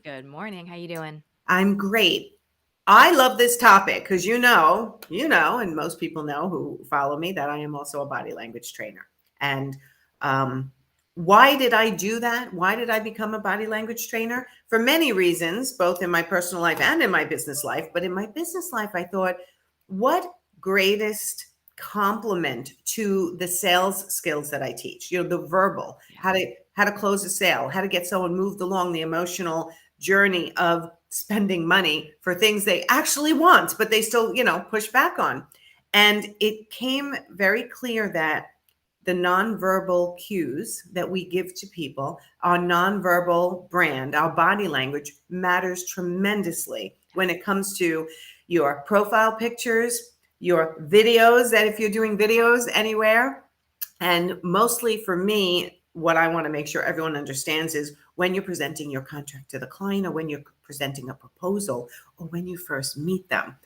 Good morning. How you doing? I'm great. I love this topic because and most people know who follow me that I am also a body language trainer. And um, why did I do that? Why did I become a body language trainer? For many reasons, both in my personal life and in my business life. But in my business life, I thought, what greatest compliment to the sales skills that I teach? The verbal, Yeah. how to close a sale, how to get someone moved along the emotional journey of spending money for things they actually want, but they still, push back on. And it came very clear that the nonverbal cues that we give to people, our nonverbal brand, our body language matters tremendously when it comes to your profile pictures, your videos, that if you're doing videos anywhere, and mostly for me, what I want to make sure everyone understands is when you're presenting your contract to the client or when you're presenting a proposal or when you first meet them.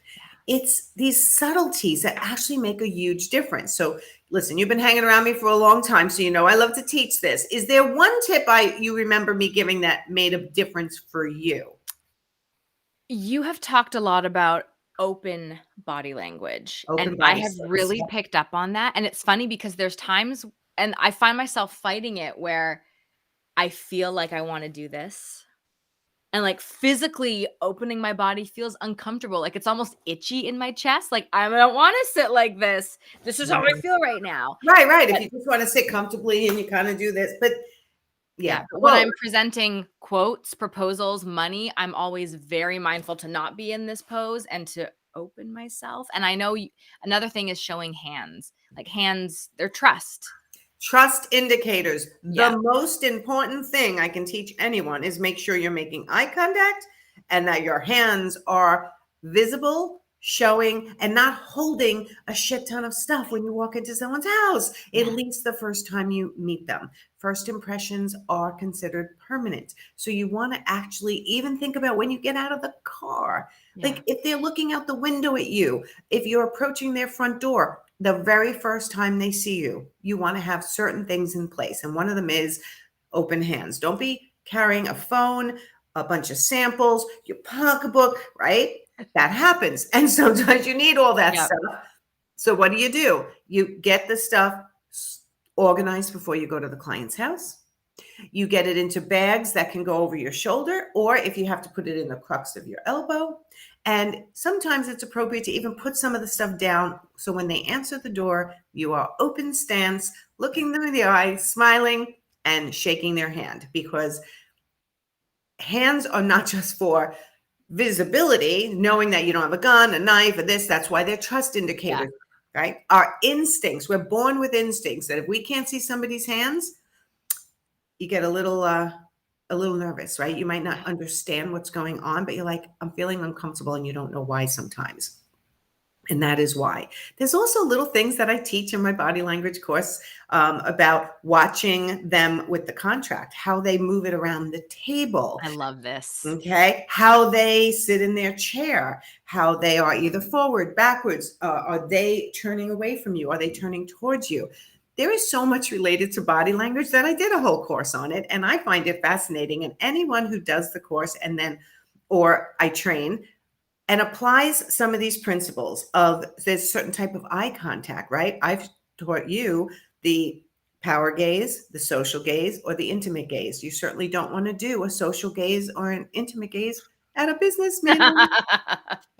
It's these subtleties that actually make a huge difference. So listen, you've been hanging around me for a long time, so you know I love to teach this. Is there one tip you remember me giving that made a difference for you? You have talked a lot about open body language, and Open I body have space. really picked up on that, and it's funny because there's times and I find myself fighting it where I feel like I wanna do this, and, like, physically opening my body feels uncomfortable, like, it's almost itchy in my chest, like, I don't wanna sit like this. This is how I feel right now. Right, right. If But you just want to sit comfortably and you kind of do this, but yeah, yeah, but when quote. I'm presenting quotes, proposals, money, I'm always very mindful to not be in this pose and to open myself. And I know another thing is showing hands. Like hands, they're trust. Trust indicators. Yeah. The most important thing I can teach anyone is make sure you're making eye contact and that your hands are visible, showing, and not holding a shit ton of stuff when you walk into someone's house, at Yeah. least the first time you meet them. First impressions are considered permanent. So you want to actually even think about when you get out of the car. Yeah. Like if they're looking out the window at you, if you're approaching their front door, the very first time they see you, you want to have certain things in place. And one of them is open hands. Don't be carrying a phone, a bunch of samples, your pocketbook, right? That happens. And sometimes you need all that Yep. stuff. So what do? You get the stuff organized before you go to the client's house. You get it into bags that can go over your shoulder, or if you have to put it in the crux of your elbow. And sometimes it's appropriate to even put some of the stuff down. So when they answer the door, you are open stance, looking them in the eye, smiling, and shaking their hand, because hands are not just for visibility, knowing that you don't have a gun, a knife, or this. That's why they're trust Yeah. indicators, right? Our instincts, we're born with instincts that if we can't see somebody's hands, you get a little nervous, right? You might not Yeah. understand what's going on, but you're like, I'm feeling uncomfortable, and you don't know why sometimes. And that is why. There's also little things that I teach in my body language course about watching them with the contract, how they move it around the table, I love this. okay, how they sit in their chair, how they are either forward, backwards, are they turning away from you, are they turning towards you? There is so much related to body language that I did a whole course on it, and I find it fascinating. And anyone who does the course and then, or I train and applies some of these principles of this certain type of eye contact, right? I've taught you the power gaze, the social gaze, or the intimate gaze. You certainly don't want to do a social gaze or an intimate gaze at a business meeting.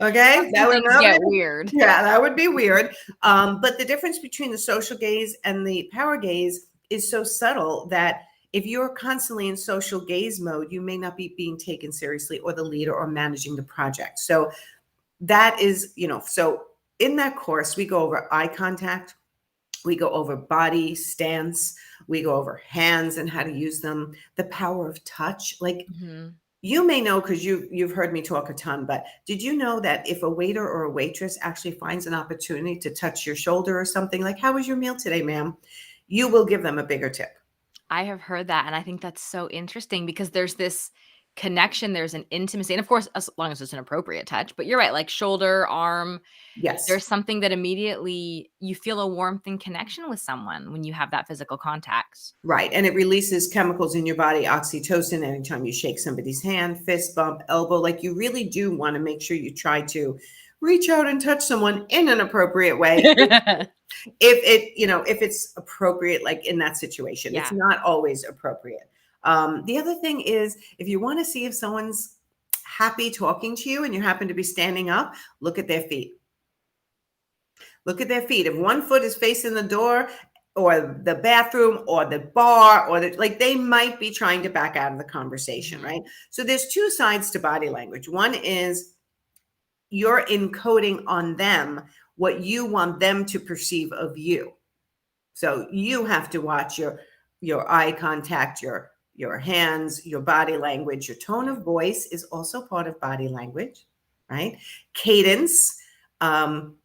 Okay, That's when things get weird. yeah, that would be weird. But the difference between the social gaze and the power gaze is so subtle that if you're constantly in social gaze mode, you may not be being taken seriously or the leader or managing the project. So that is, so in that course, we go over eye contact, we go over body stance, we go over hands and how to use them, the power of touch. Like Mhm. you may know because you've heard me talk a ton, but did you know that if a waiter or a waitress actually finds an opportunity to touch your shoulder or something like, how was your meal today, ma'am? You will give them a bigger tip. I have heard that, and I think that's so interesting because there's this connection, there's an intimacy, and of course, as long as it's an appropriate touch, but you're right, like shoulder, arm, Yes. there's something that immediately you feel a warmth and connection with someone when you have that physical contact. Right. And it releases chemicals in your body, oxytocin, anytime you shake somebody's hand, fist bump, elbow. Like you really do want to make sure you try to reach out and touch someone in an appropriate way. If it's appropriate, like in that situation. Yeah. It's not always appropriate. The other thing is, if you want to see if someone's happy talking to you and you happen to be standing up, look at their feet. Look at their feet. If one foot is facing the door or the bathroom or the bar or they might be trying to back out of the conversation, right? So there's two sides to body language. One is you're encoding on them what you want them to perceive of you. So you have to watch your eye contact, your hands, your body language. Your tone of voice is also part of body language, right? Cadence.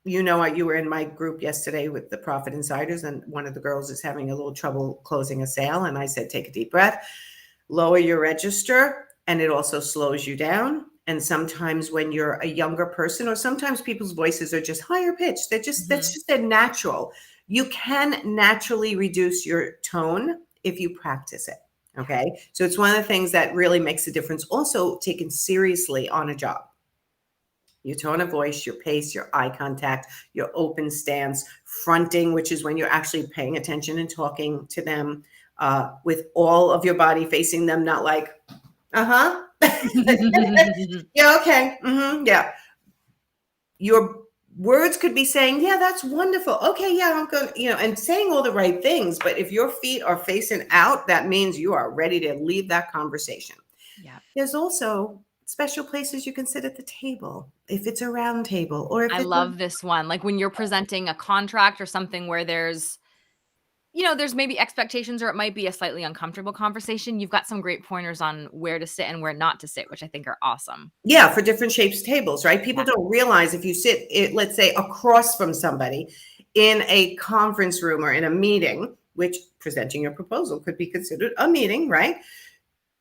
You were in my group yesterday with the Profit Insiders, and one of the girls is having a little trouble closing a sale. And I said, take a deep breath, lower your register, and it also slows you down. And sometimes when you're a younger person, or sometimes people's voices are just higher pitched, that's just their natural. You can naturally reduce your tone if you practice it. Okay. So it's one of the things that really makes a difference. Also taken seriously on a job. Your tone of voice, your pace, your eye contact, your open stance, fronting, which is when you're actually paying attention and talking to them with all of your body facing them, not like, yeah, okay, yeah. Your words could be saying, yeah, that's wonderful. Okay, yeah, I'm going, and saying all the right things. But if your feet are facing out, that means you are ready to leave that conversation. Yeah. There's also special places you can sit at the table, if it's a round table, or if I love this one. Like when you're presenting a contract or something where there's maybe expectations, or it might be a slightly uncomfortable conversation. You've got some great pointers on where to sit and where not to sit, which I think are awesome. Yeah, for different shapes tables, right? People don't realize if you sit, let's say, across from somebody in a conference room or in a meeting, which presenting your proposal could be considered a meeting, right?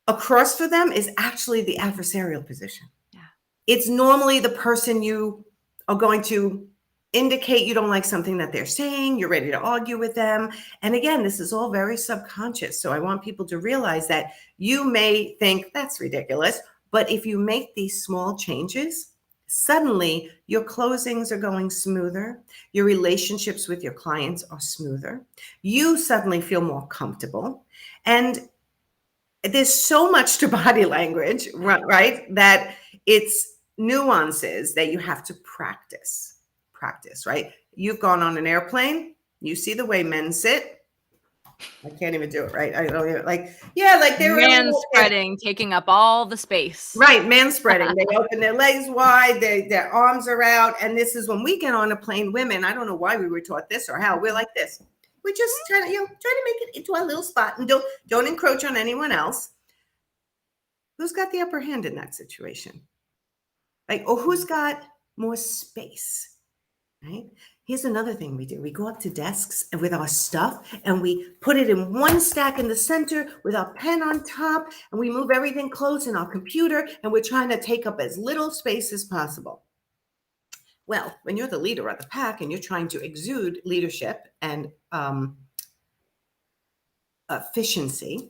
Across for them is actually the adversarial position. Yeah. It's normally the person you are going to indicate you don't like something that they're saying, you're ready to argue with them. And again, this is all very subconscious. So I want people to realize that you may think that's ridiculous, but if you make these small changes, suddenly your closings are going smoother. Your relationships with your clients are smoother. You suddenly feel more comfortable. And there's so much to body language, right? That it's nuances that you have to practice, right? You've gone on an airplane, you see the way men sit. I can't even do it, right? I don't even they're man spreading, taking up all the space. Right, man spreading. They open their legs wide, their arms are out. And this is when we get on a plane, women, I don't know why we were taught this or how, we're like this. We just try to make it into our little spot and don't encroach on anyone else. Who's got the upper hand in that situation? Or who's got more space? Right? Here's another thing we do. We go up to desks and with our stuff and we put it in one stack in the center with our pen on top, and we move everything close in our computer, and we're trying to take up as little space as possible. Well, when you're the leader of the pack and you're trying to exude leadership and efficiency,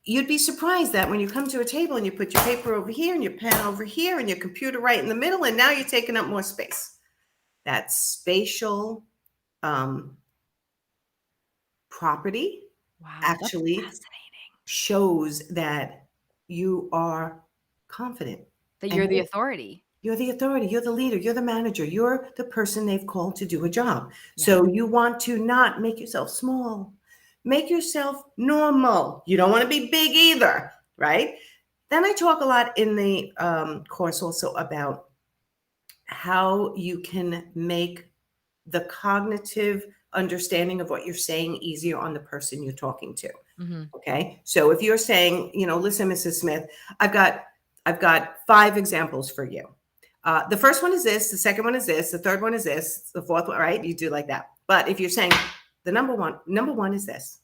you'd be surprised that when you come to a table and you put your paper over here and your pen over here and your computer right in the middle, and now you're taking up more space. That spatial property actually shows that you are confident. That you're the authority. You're the authority. You're the leader. You're the manager. You're the person they've called to do a job. Yeah. So you want to not make yourself small. Make yourself normal. You don't want to be big either, right? Then I talk a lot in the course also about how you can make the cognitive understanding of what you're saying easier on the person you're talking to. Mm-hmm. Okay. So if you're saying, listen, Mrs. Smith, I've got 5 examples for you. The first one is this, the second one is this, the third one is this, the fourth one, right? You do like that. But if you're saying the number one is this,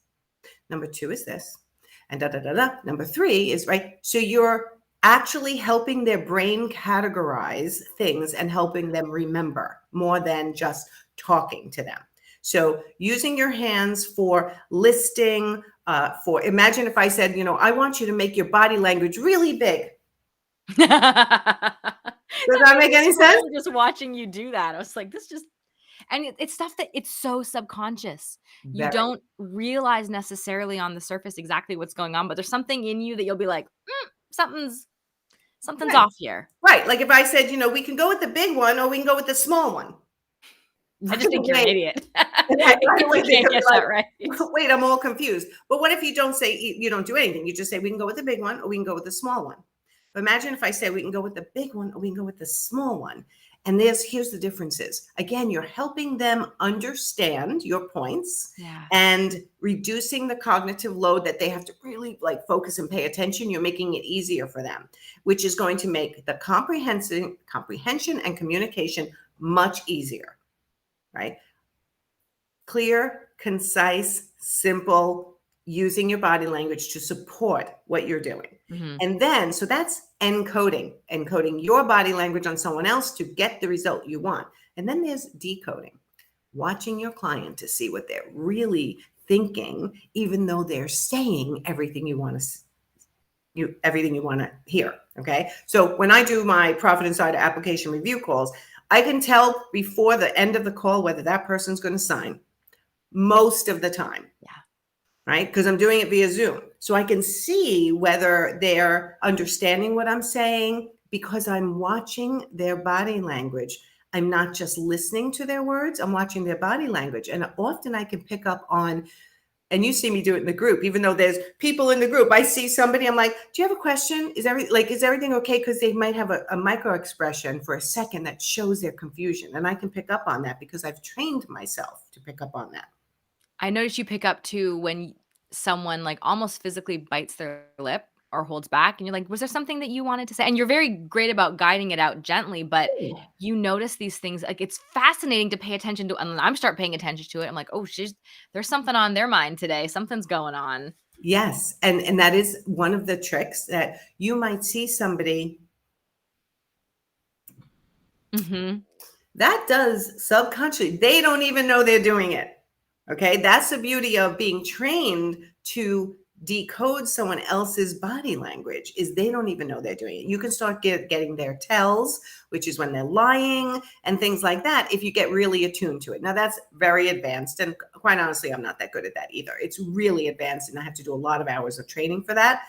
number 2 is this, and number 3 is right. So you're actually helping their brain categorize things and helping them remember more than just talking to them. So using your hands for listing, for imagine if I said, you know, I want you to make your body language really big. That Does that made make me any sense? swirl just watching you do that. I was like, this just and it's stuff that it's so subconscious. You Very. don't realize necessarily on the surface exactly what's going on, but there's something in you that you'll be like, something's Right. off here. Right. Like if I said, you know, we can go with the big one or we can go with the small one. I Right just think you're an away, idiot right if away you they're can't gonna get be like, that right. wait, I'm all confused. But what if you don't say, you don't do anything? You just say, we can go with the big one or we can go with the small one. But imagine if I say we can go with the big one or we can go with the small one. And here's the differences. Again, you're helping them understand your points Yeah. and reducing the cognitive load that they have to really like focus and pay attention. You're making it easier for them, which is going to make the comprehension and communication much easier, right? Clear, concise, simple, using your body language to support what you're doing. Mhm. And then, so that's encoding your body language on someone else to get the result you want. And then there's decoding, watching your client to see what they're really thinking, even though they're saying everything you want to everything you want to hear. Okay. So when I do my Profit Insider application review calls, I can tell before the end of the call whether that person's going to sign most of the time. Yeah. Right? Because I'm doing it via Zoom. So I can see whether they're understanding what I'm saying because I'm watching their body language. I'm not just listening to their words, I'm watching their body language. And often I can pick up on, and you see me do it in the group, even though there's people in the group. I see somebody, I'm like, do you have a question? Is everything okay? Because they might have a micro expression for a second that shows their confusion. And I can pick up on that because I've trained myself to pick up on that. I noticed you pick up too when someone, like, almost physically bites their lip or holds back, and you're like, "Was there something that you wanted to say?" And you're very great about guiding it out gently, but you notice these things, like, it's fascinating to pay attention to, and I'm start paying attention to it. I'm like, "Oh, there's something on their mind today. Something's going on." Yes, and that is one of the tricks that you might see somebody Mhm. that does subconsciously. They don't even know they're doing it. Okay, that's the beauty of being trained to decode someone else's body language is they don't even know they're doing it. You can start getting their tells, which is when they're lying and things like that, if you get really attuned to it. Now that's very advanced, and quite honestly, I'm not that good at that either. It's really advanced, and I have to do a lot of hours of training for that.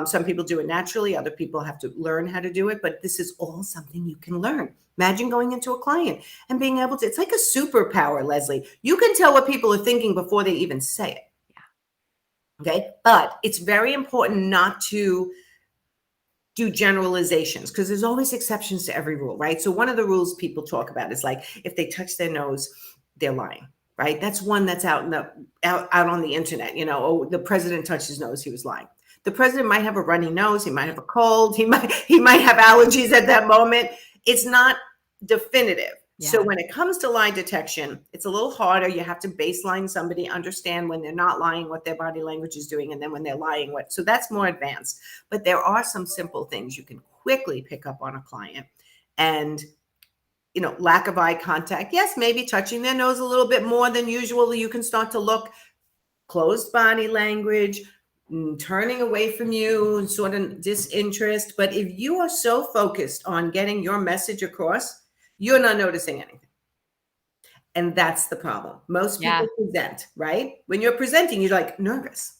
Some people do it naturally, other people have to learn how to do it, but this is all something you can learn. Imagine going into a client and being able to, it's like a superpower, Lesley. You can tell what people are thinking before they even say it. Okay. But it's very important not to do generalizations because there's always exceptions to every rule, right? So one of the rules people talk about is like if they touch their nose, they're lying, right? That's one that's out on the internet. You know, oh, the president touched his nose, he was lying. The president might have a runny nose, he might have a cold, he might have allergies at that moment. It's not definitive. So Yeah. when it comes to lie detection, it's a little harder. You have to baseline somebody, understand when they're not lying, what their body language is doing, and then when they're lying, what. So that's more advanced. But there are some simple things you can quickly pick up on a client. And, you know, lack of eye contact. Yes, maybe touching their nose a little bit more than usual. You can start to look, closed body language, turning away from you, sort of disinterest. But if you are so focused on getting your message across, you're not noticing anything. And that's the problem. Most Yeah. people present, right? When you're presenting, you're like nervous.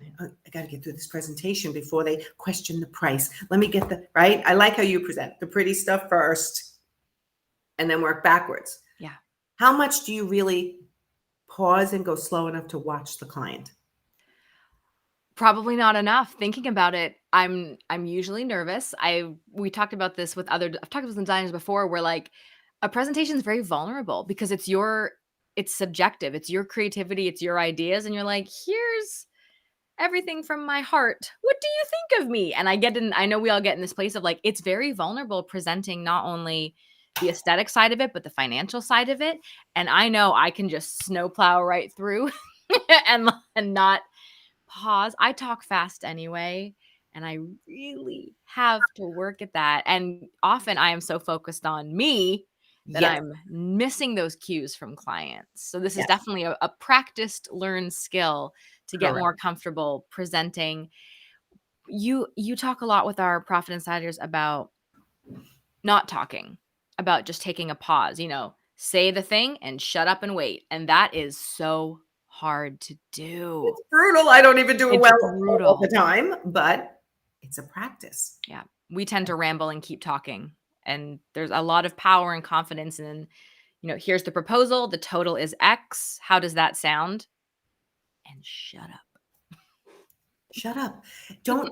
I got to get through this presentation before they question the price. Let me get right. I like how you present the pretty stuff first and then work backwards. Yeah. How much do you really pause and go slow enough to watch the client? Probably not enough. Thinking about it, I'm usually nervous. We talked about this with I've talked about some designers before where, like, a presentation is very vulnerable because it's subjective. It's your creativity, it's your ideas, and you're like, "Here's everything from my heart. What do you think of me?" And I know we all get in this place of, like, it's very vulnerable presenting not only the aesthetic side of it, but the financial side of it. And I know I can just snowplow right through and not pause. I talk fast anyway, And I really have to work at that. And often I am so focused on me that Yes, I'm missing those cues from clients. So this is yes, definitely a practiced, learned skill to get correct. more comfortable presenting. You talk a lot with our Profit Insiders about not talking, about just taking a pause, say the thing and shut up and wait. And that is so hard to do. It's brutal. I don't even do it It's well all the brutal. time, but it's a practice. Yeah. We tend to ramble and keep talking. And there's a lot of power and confidence in, here's the proposal, the total is X. How does that sound? And shut up. Shut up. Don't,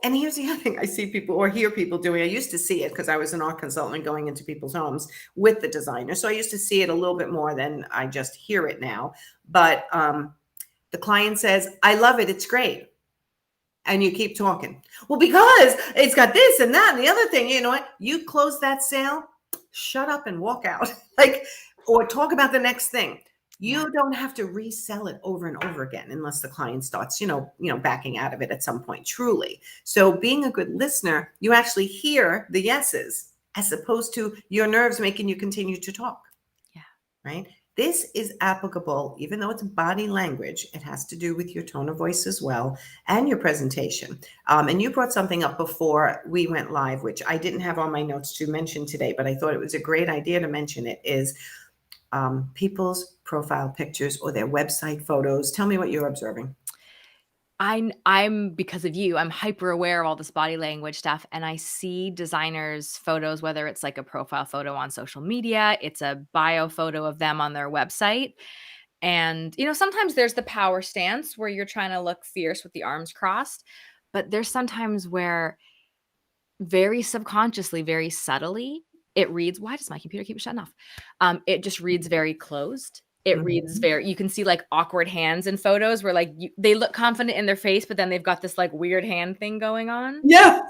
and here's the other thing I see people or hear people doing. I used to see it because I was an art consultant going into people's homes with the designer. So I used to see it a little bit more than I just hear it now. But the client says, I love it. It's great. And you keep talking. Well, because it's got this and that and the other thing, you know what? You close that sale, shut up and walk out. Or talk about the next thing. Yeah. You don't have to resell it over and over again unless the client starts, backing out of it at some point, truly. So being a good listener, you actually hear the yeses as opposed to your nerves making you continue to talk. Yeah. Right? This is applicable, even though it's body language, it has to do with your tone of voice as well and your presentation. And you brought something up before we went live, which I didn't have on my notes to mention today, but I thought it was a great idea to mention it, is people's profile pictures or their website photos. Tell me what you're observing. I'm because of you, I'm hyper aware of all this body language stuff, and I see designers' photos, whether it's like a profile photo on social media, it's a bio photo of them on their website. And, sometimes there's the power stance where you're trying to look fierce with the arms crossed, but there's sometimes where very subconsciously, very subtly, it reads, why does my computer keep shutting off? It just reads very closed. It reads Mhm. very, you can see like awkward hands in photos where like they look confident in their face, but then they've got this like weird hand thing going on. Yeah.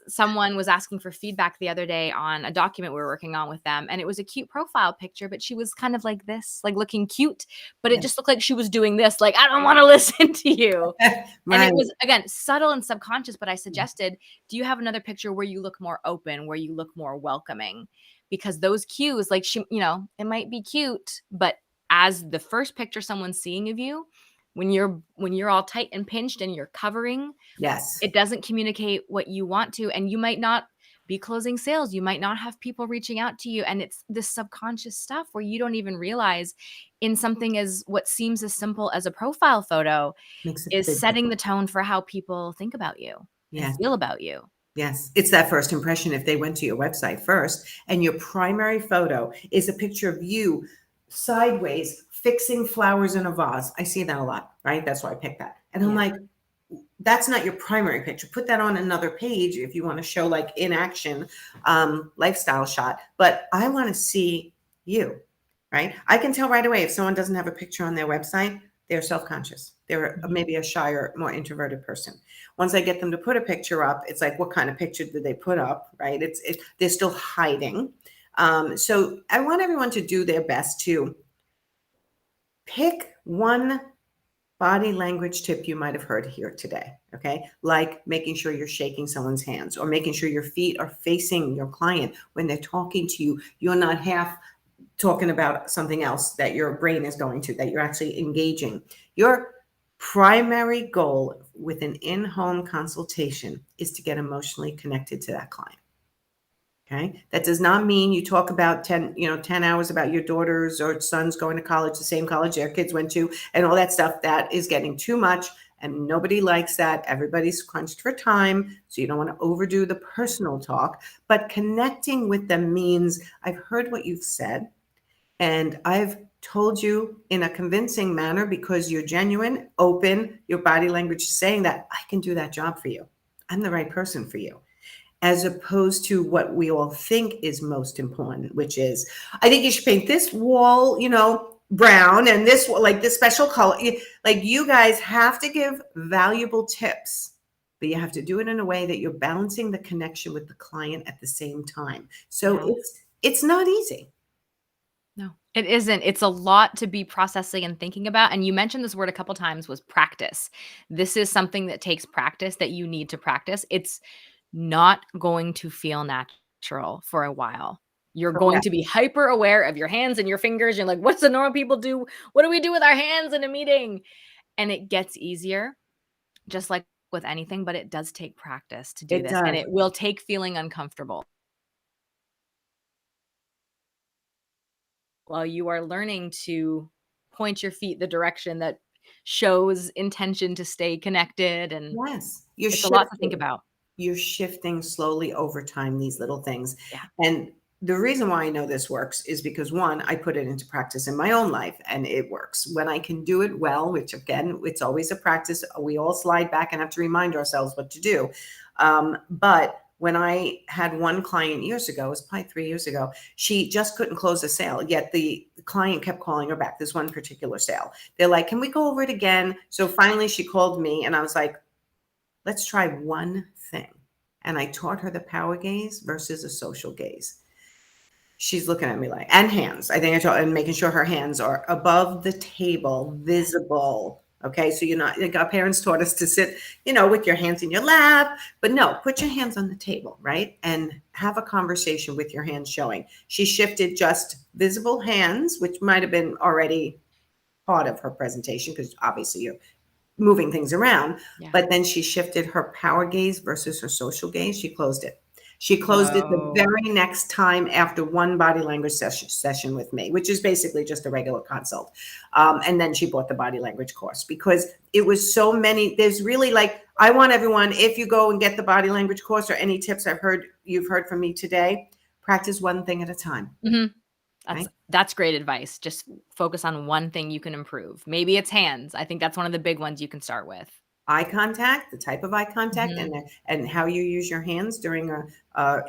Someone was asking for feedback the other day on a document we were working on with them, and it was a cute profile picture, but she was kind of like this, like looking cute, but it Yeah. just looked like she was doing this, like, I don't want to listen to you. And Right. it was, again, subtle and subconscious, but I suggested, do you have another picture where you look more open, where you look more welcoming? Because those cues, like it might be cute, but as the first picture someone's seeing of you, when you're all tight and pinched and you're covering, Yes. it doesn't communicate what you want to, and you might not be closing sales. You might not have people reaching out to you, and it's this subconscious stuff where you don't even realize in something as what seems as simple as a profile photo Makes a is big setting difference. the tone for how people think about you and Yes. feel about you. Yes, it's that first impression. If they went to your website first and your primary photo is a picture of you sideways fixing flowers in a vase. I see that a lot, right? That's why I picked that. And I'm Yeah. like, that's not your primary picture. Put that on another page if you want to show like in action lifestyle shot. But I want to see you, right? I can tell right away if someone doesn't have a picture on their website, they're self-conscious. They're Mhm. maybe a shyer, more introverted person. Once I get them to put a picture up, it's like, what kind of picture did they put up, right? They're still hiding. So I want everyone to do their best to pick one body language tip you might have heard here today. Okay. Like making sure you're shaking someone's hands or making sure your feet are facing your client when they're talking to you. You're not half talking about something else that your brain is going to, that you're actually engaging. Your primary goal with an in-home consultation is to get emotionally connected to that client. Okay. That does not mean you talk about 10 hours about your daughters or sons going to college, the same college their kids went to, and all that stuff. That is getting too much. And nobody likes that. Everybody's crunched for time. So you don't want to overdo the personal talk. But connecting with them means I've heard what you've said. And I've told you in a convincing manner because you're genuine, open, your body language is saying that I can do that job for you. I'm the right person for you, as opposed to what we all think is most important, which is, I think you should paint this wall, brown, and this, like this special color. Like, you guys have to give valuable tips, but you have to do it in a way that you're balancing the connection with the client at the same time. So Yeah. it's not easy. No. It isn't. It's a lot to be processing and thinking about, and you mentioned this word a couple times, was practice. This is something that takes practice, that you need to practice. It's not going to feel natural for a while. You're going Correct. to be hyper aware of your hands and your fingers. You're like, "What's the normal people do? What do we do with our hands in a meeting?" And it gets easier, just like with anything, but it does take practice to do It this, and does. it will take feeling uncomfortable while you are learning to point your feet the direction that shows intention to stay connected, and Yes. You're it's a lot to think shifting. about. You're shifting slowly over time, these little things. Yeah. And the reason why I know this works is because one, I put it into practice in my own life and it works. When I can do it well, which again, it's always a practice. We all slide back and have to remind ourselves what to do. But when I had one client years ago, it was probably 3 years ago, she just couldn't close a sale. Yet the client kept calling her back, this one particular sale. They're like, can we go over it again? So finally she called me and I was like, let's try one thing. And I taught her the power gaze versus a social gaze. She's looking at me like, and hands. I think I told, and making sure her hands are above the table, Yes. visible. Okay. So you're not, like our parents taught us to sit, with your hands in your lap, but no, put your hands on the table, right? And have a conversation with your hands showing. She shifted just visible hands, which might have been already part of her presentation because obviously you're moving things around. Yeah. But then she shifted her power gaze versus her social gaze. She closed it. She closed it the Whoa. very next time after one body language session with me, which is basically just a regular consult. And then she bought the body language course because it was so many. There's really like, I want everyone, if you go and get the body language course or any tips you've heard from me today, practice one thing at a time. Mhm. Right? That's great advice. Just focus on one thing you can improve. Maybe it's hands. I think that's one of the big ones you can start with. Eye contact, the type of eye contact, Mhm. and how you use your hands during a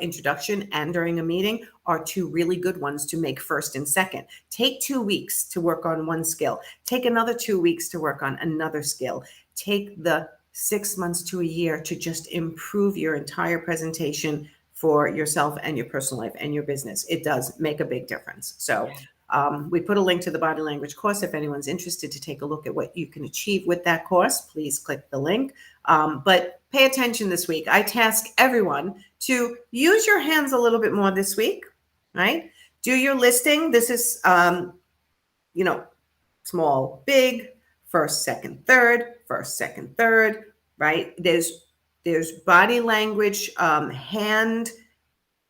introduction and during a meeting are two really good ones to make first and second. Take 2 weeks to work on one skill. Take another 2 weeks to work on another skill. Take the 6 months to a year to just improve your entire presentation for yourself and your personal life and your business. It does make a big difference. So Yeah. we put a link to the body language course. If anyone's interested to take a look at what you can achieve with that course, please click the link. But pay attention this week. I task everyone to use your hands a little bit more this week, right? Do your listing. This is, small, big, first, second, third, right? There's body language, hand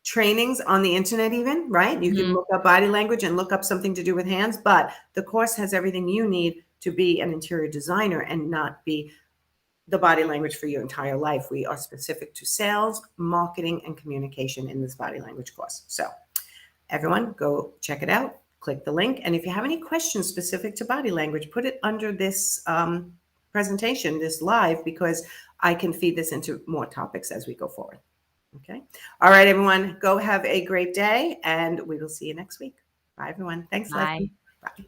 trainings on the internet even, right? You can Mhm. look up body language and look up something to do with hands, but the course has everything you need to be an interior designer and not be the body language for your entire life. We are specific to sales, marketing, and communication in this body language course. So everyone go check it out, click the link. And if you have any questions specific to body language, put it under this presentation, this live, because I can feed this into more topics as we go forward. Okay. All right, everyone. Go have a great day, and we will see you next week. Bye, everyone. Thanks, Leslie. Bye. Bye.